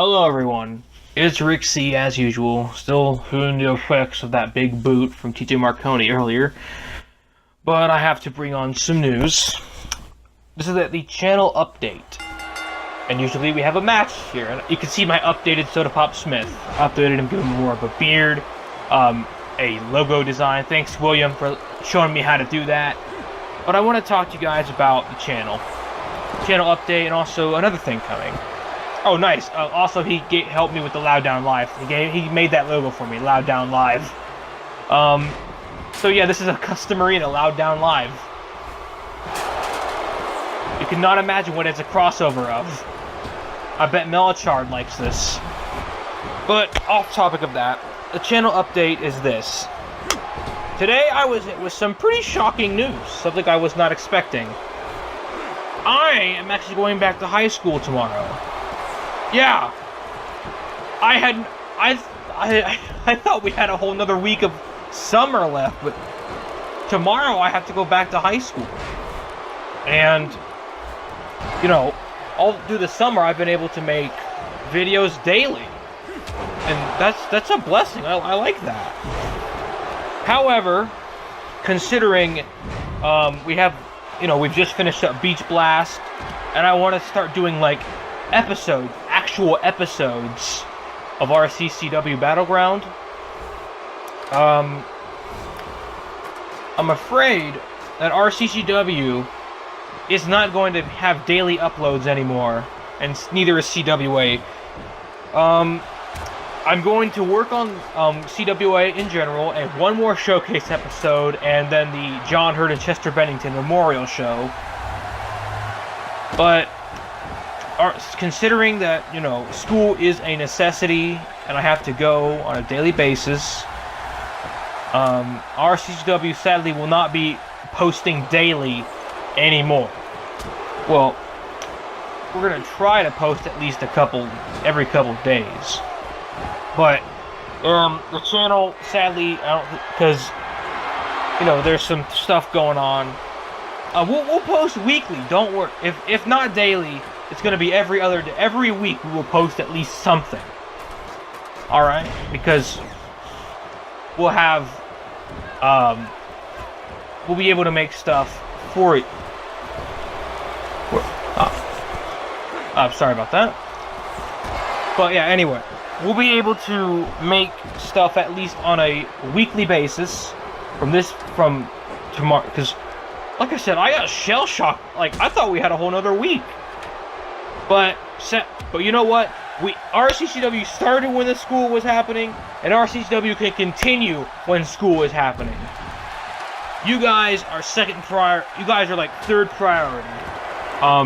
Hello everyone, it's Rick C as usual, still feeling the effects of that big boot from TJ Marconi earlier, but I have to bring on some news. This is the channel update, and usually we have a match here, and you can see my updated Soda Pop Smith. I updated him, giving him more of a beard, a logo design. Thanks William for showing me how to do that. But I want to talk to you guys about the channel update, and also another thing coming. Oh, nice. Also, he helped me with the Loud Down Live. He made that logo for me, Loud Down Live. So yeah, this is a custom arena, Loud Down Live. You cannot imagine what it's a crossover of. I bet Melachard likes this. But off topic of that, the channel update is this. Today I was with some pretty shocking news, something I was not expecting. I am actually going back to high school tomorrow. Yeah, I thought we had a whole nother week of summer left, but tomorrow I have to go back to high school. And, you know, all through the summer I've been able to make videos daily. And that's a blessing. I like that. However, considering we've just finished up Beach Blast, and I want to start doing like actual episodes of RCCW Battleground. I'm afraid that RCCW is not going to have daily uploads anymore, and neither is CWA. I'm going to work on CWA in general, and one more showcase episode, and then the John Hurt and Chester Bennington Memorial Show. But considering that, you know, school is a necessity and I have to go on a daily basis, RCCW sadly will not be posting daily anymore. Well, we're gonna try to post at least every couple days. But the channel, sadly, because you know there's some stuff going on. We'll post weekly. Don't worry. If not daily, it's going to be every other day. Every week we will post at least something. All right, because we'll have we'll be able to make stuff for it. I'm sorry about that. But yeah, anyway, we'll be able to make stuff at least on a weekly basis from tomorrow. Because, like I said, I got shell shocked. Like, I thought we had a whole nother week. But you know what? RCCW started when the school was happening, and RCCW can continue when school is happening. You guys are you guys are like third priority.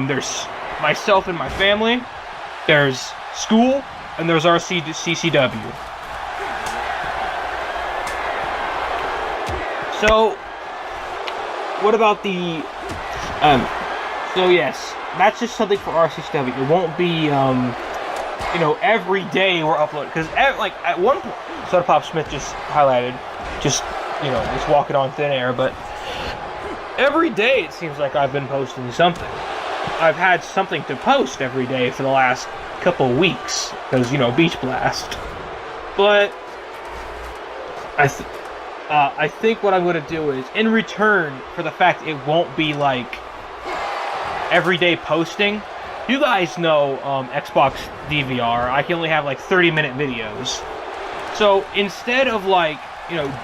There's myself and my family, there's school, and there's RCCW. So, what about the, so yes, that's just something for RCCW. It won't be, every day we're uploading. Because, like, at one point, Soda Pop Smith just highlighted, just walking on thin air. But every day it seems like I've been posting something. I've had something to post every day for the last couple weeks. Because, Beach Blast. But I think what I'm going to do is, in return for the fact it won't be, like, everyday posting, you guys know Xbox DVR, I can only have like 30-minute videos. So instead of like,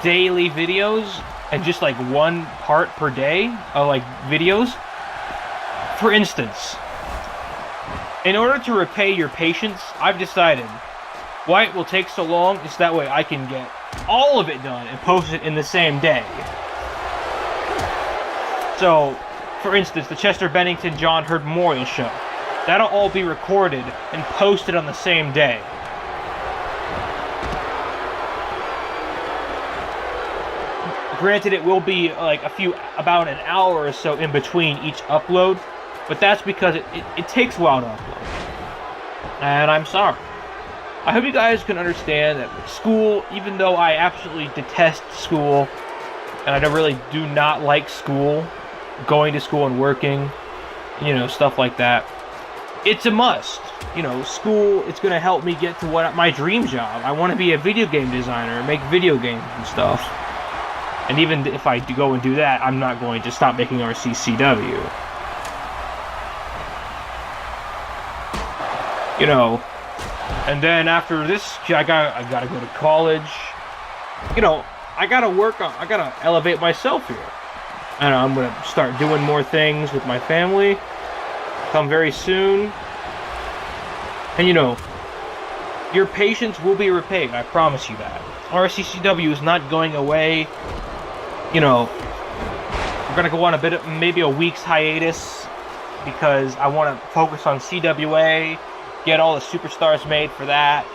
daily videos and just like one part per day of like videos, for instance, in order to repay your patience, I've decided why it will take so long is that way I can get all of it done and post it in the same day. So, for instance, the Chester Bennington John Hurt Memorial Show. That'll all be recorded and posted on the same day. Granted, it will be like about an hour or so in between each upload, but that's because it takes a while to upload. And I'm sorry. I hope you guys can understand that school, even though I absolutely detest school, and I really do not like school, going to school and working, stuff like that. it's a must. You know, school, it's going to help me get to what my dream job. I want to be a video game designer and make video games and stuff. And even if I go and do that, I'm not going to stop making RCCW. You know, and then after this, I gotta go to college. You know, I gotta elevate myself here. And I'm gonna start doing more things with my family. Come very soon. And you know, your patience will be repaid, I promise you that. RCCW is not going away. You know, we're gonna go on maybe a week's hiatus because I want to focus on CWA, get all the superstars made for that.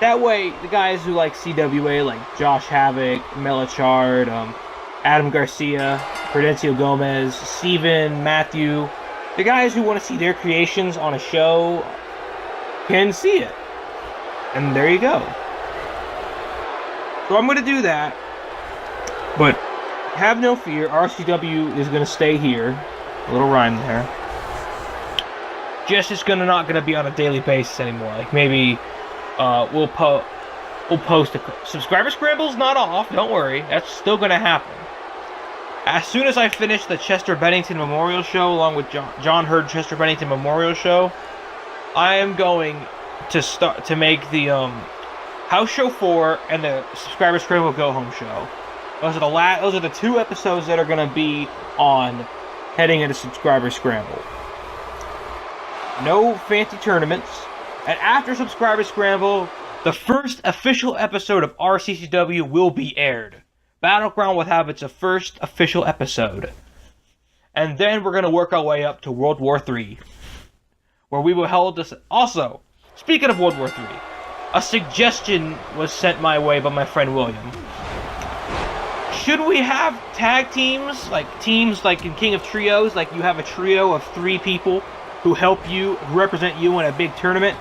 That way, the guys who like CWA, like Josh Havoc, Melachard, Adam Garcia, Prudencio Gomez, Steven, Matthew, the guys who want to see their creations on a show can see it. And there you go. So I'm going to do that. But have no fear, RCW is going to stay here. A little rhyme there. Just it's not going to be on a daily basis anymore. Like maybe we'll post a subscriber scramble's not off. Don't worry, that's still going to happen. As soon as I finish the Chester Bennington Memorial Show, along with John Hurd Chester Bennington Memorial Show, I am going to start to make the House Show 4 and the Subscriber Scramble Go Home Show. Those are the two episodes that are going to be on heading into Subscriber Scramble. No fancy tournaments. And after Subscriber Scramble, the first official episode of RCCW will be aired. Battleground will have its first official episode. And then we're going to work our way up to World War III, where we will hold this. Also, speaking of World War III, a suggestion was sent my way by my friend William. Should we have tag teams like in King of Trios, like you have a trio of 3 people who represent you in a big tournament?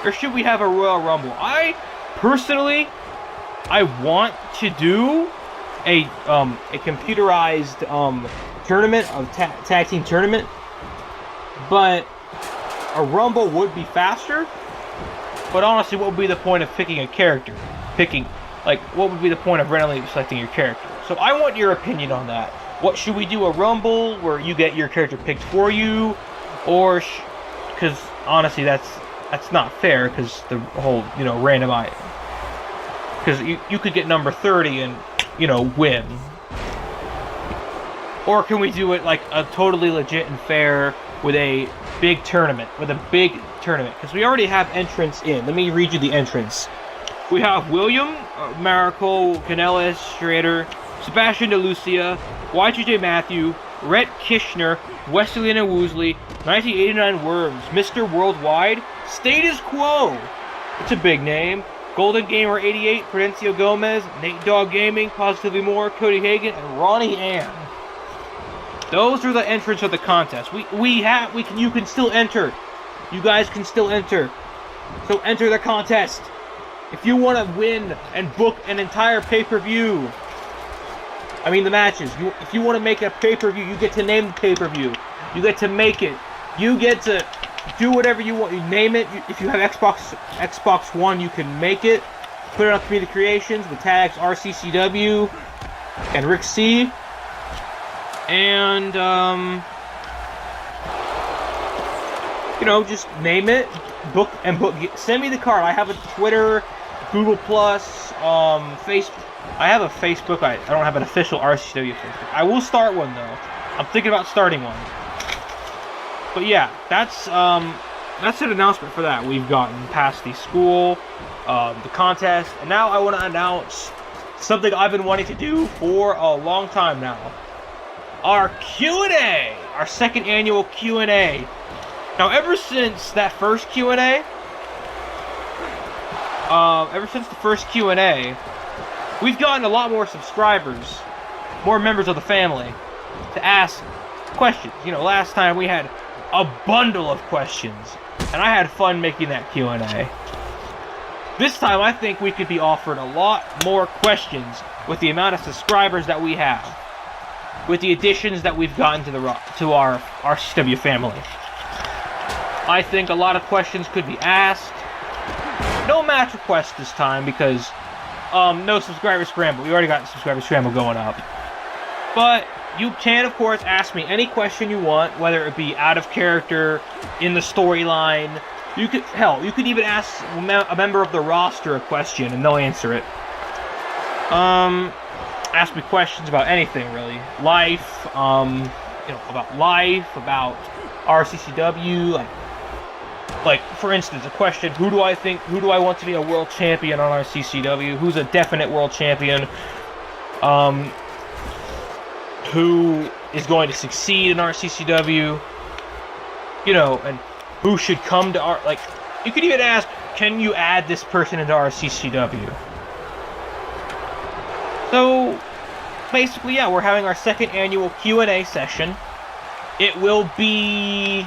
Or should we have a Royal Rumble? I want to do a computerized tournament of tag team tournament, but a Rumble would be faster. But honestly, what would be the point of picking a character? What would be the point of randomly selecting your character? So I want your opinion on that. What should we do, a Rumble where you get your character picked for you, or because honestly that's not fair, because the whole randomize, because you could get number 30 and win. Or can we do it like a totally legit and fair with a big tournament, because we already have entrants in. Let me read you the entrants. We have William, Miracle, Canellis, Schrader, Sebastian DeLucia, Y2J Matthew, Rhett Kishner, Wesley and Woosley, 1989 Worms, Mr. Worldwide, Status Quo, it's a big name, Golden Gamer 88, Prudencio Gomez, Nate Dogg Gaming, Positively More, Cody Hagan, and Ronnie Ann. Those are the entrants of the contest. You can still enter. You guys can still enter. So enter the contest. If you want to win and book an entire pay-per-view, the matches. If you want to make a pay-per-view, you get to name the pay-per-view. You get to make it. You get to do whatever you want. You name it. If you have Xbox One, you can make it. Put it on Community Creations with tags RCCW and Rick C. And, just name it, book. Send me the card. I have a Twitter, Google+, Facebook. I have a Facebook. I don't have an official RCW Facebook. I will start one, though. I'm thinking about starting one. But yeah, that's an announcement for that. We've gotten past the school, the contest, and now I want to announce something I've been wanting to do for a long time now. Our Q&A, our second annual Q&A. Now, ever since that first Q&A, we've gotten a lot more subscribers, more members of the family, to ask questions. Last time we had a bundle of questions, and I had fun making that Q&A. This time, I think we could be offered a lot more questions with the amount of subscribers that we have, with the additions that we've gotten to our RCW family. I think a lot of questions could be asked. No match requests this time because no subscriber scramble. We already got the subscriber scramble going up. But you can, of course, ask me any question you want, whether it be out of character, in the storyline. You could, hell, you could even ask a member of the roster a question and they'll answer it. Ask me questions about anything, really. Life, about life, about RCCW, like, for instance, a question, who do I want to be a world champion on RCCW? Who's a definite world champion? Who is going to succeed in RCCW? And who should come to you could even ask, can you add this person into RCCW? So, basically, yeah, we're having our second annual Q&A session. It will be...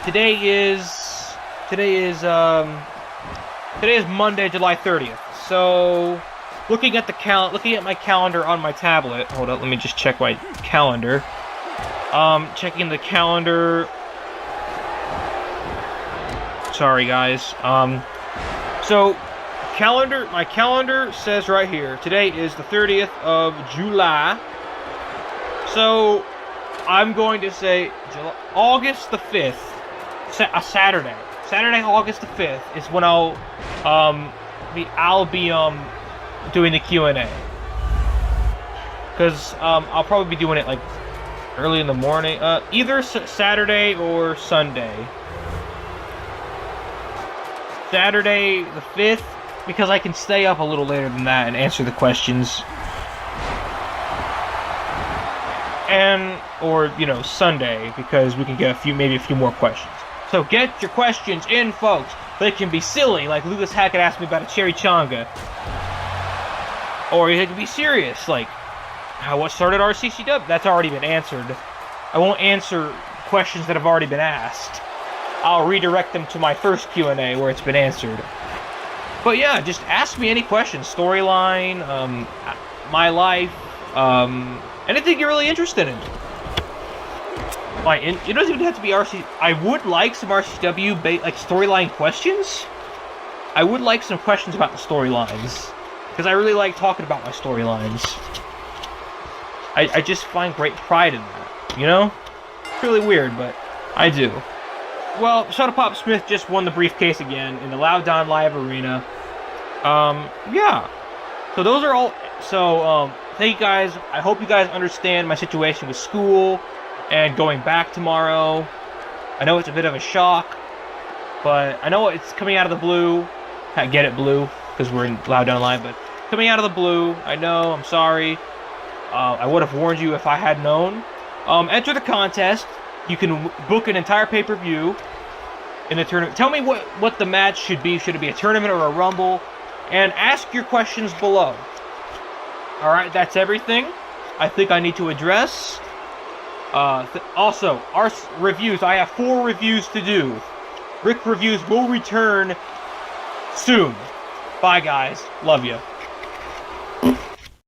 Today is Monday, July 30th. So, looking at my calendar on my tablet. Hold up, let me just check my calendar. Checking the calendar. Sorry, guys. My calendar says right here, today is the 30th of July. So, I'm going to say August the 5th, a Saturday. Saturday, August the 5th is when I'll be doing the Q&A. Because I'll probably be doing it like early in the morning, either Saturday or Sunday. Saturday the 5th, because I can stay up a little later than that and answer the questions. Or Sunday, because we can get maybe a few more questions. So get your questions in, folks. They can be silly, like Lucas Hackett asked me about a cherry changa. Or they can be serious, like what started RCCW? That's already been answered. I won't answer questions that have already been asked. I'll redirect them to my first Q&A where it's been answered. But yeah, just ask me any questions. Storyline, my life, anything you're really interested in. It doesn't even have to be RC. I would like some RCW storyline questions. I would like some questions about the storylines, because I really like talking about my storylines. I just find great pride in that. It's really weird, but I do. Well, Shadow Pop Smith just won the briefcase again in the Loudon Live Arena. Yeah. So those are all. So thank you guys. I hope you guys understand my situation with school and going back tomorrow. I know it's a bit of a shock, but I know it's coming out of the blue. I get it, blue, because we're in Loudon Live, but coming out of the blue. I know. I'm sorry. I would have warned you if I had known. Enter the contest. You can book an entire pay-per-view in the tournament. Tell me what the match should be. Should it be a tournament or a rumble? And ask your questions below. Alright, that's everything I think I need to address. Also, our reviews. I have 4 reviews to do. Rick Reviews will return soon. Bye, guys. Love you.